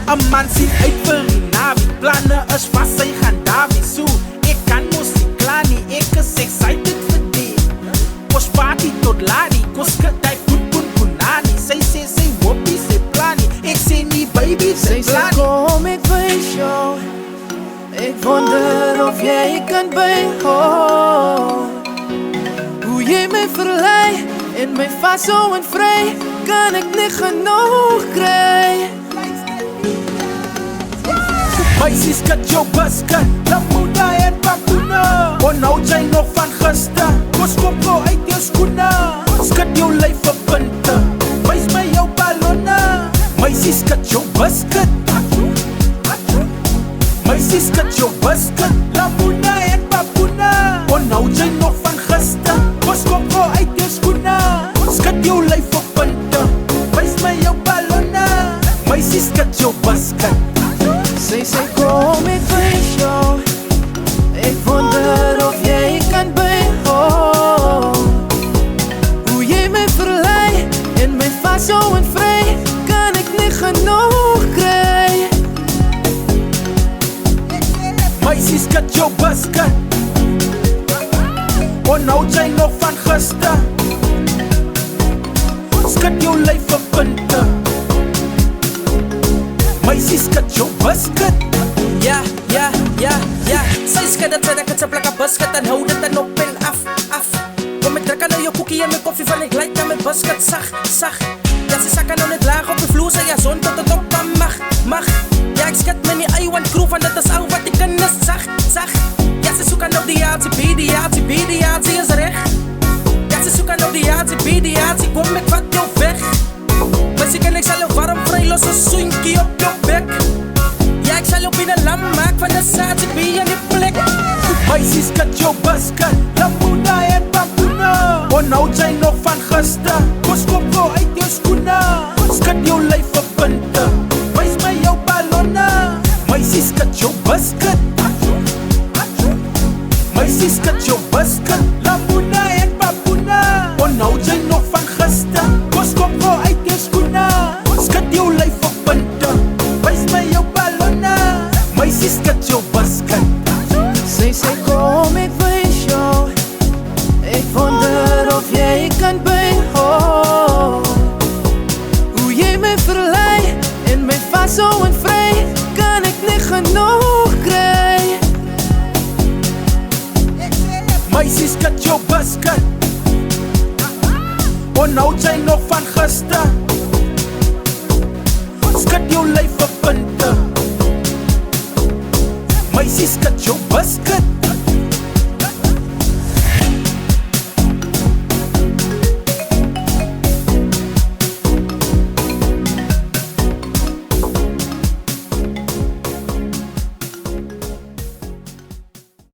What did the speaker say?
'n man sien uit vir die naweek. Planne is vas, sy gaan Dawie so. Ek kan mos nie klaar nie, ek is excited vir dit. Ons party tot laat, kos skud hy punani. Sy sê sy hoopie, sy plan nie. Ek sê nie baby, sy plan nie. Kom ek wys jou. Ek wonder of jy kan byhou. Hoe jy my verlei en my vashou en vry, kan ek nie genoeg kry. Meisies, kat jou basket, Lamuna en Bakuna. Onthou jy nog van gister? Kos kom gou uit jou skoene. Skat jou lyf op punte, wys my jou ballonne. Meisies, kat jou basket. Meisies, kat jou basket, Lamuna en Bakuna. Onthou jy nog van gister? Kos kom gou uit jou skoene. Skat jou lyf op punte, wys my jou ballonne. Meisies, kat jou basket. Sy kom ek wys jou. Ek wonder of jy kan byhou. Hoe jy my verlei en my vashou en vry, kan ek nie genoeg kry. Meisies, kat jou basket. Onthou jy nog van gister? Skat jou lyf op punte. Meisies, kat jou basket. Ja, sy skat dat ek het sy plek 'n basket en hou dit dan op en af. Kom ek trek aan nou jou koekie en my koffie van ek lyk aan my basket sag. Ja, sy sak nou net laag op die vloer, sy ja son tot het op dan mag. Ja, ek skat my nie I want groove, want dit is al wat ek kan is sag. Ja, sy soek aan nou die aardsie is reg. Ja, sy soek aan nou die aardsie, kom ek vat jou weg. Meisje, kan ek sal jou warm vry, los 'n soentjie op jou bek. Ja, ek sal jou binnen lam maak van 'n saadjie in die plek. Meisies, kat jou basket, Lamuna en Bakuna. Onthou jy nog van gister? Kos kom gou uit jou skoene. Skat jou lyf op punte, wys my jou ballonne. Meisies, kat jou basket. Meisies, kat jou basket, Lamuna en Bakuna. Onthou jy nog van gister? Kos kom gou uit jou skoene. Skat jou lyf op punte, wys my jou ballonne. Meisies, kat jou basket. Sy kom ek wys jou. Ek wonder of jy kan byhou. Hoe jy my verlei en my vashou en vry, kan ek nie genoeg kry. Meisies, kat jou basket. Onthou jy nog van gister? Skat jou lyf op punte. Meisies, kat jou basket.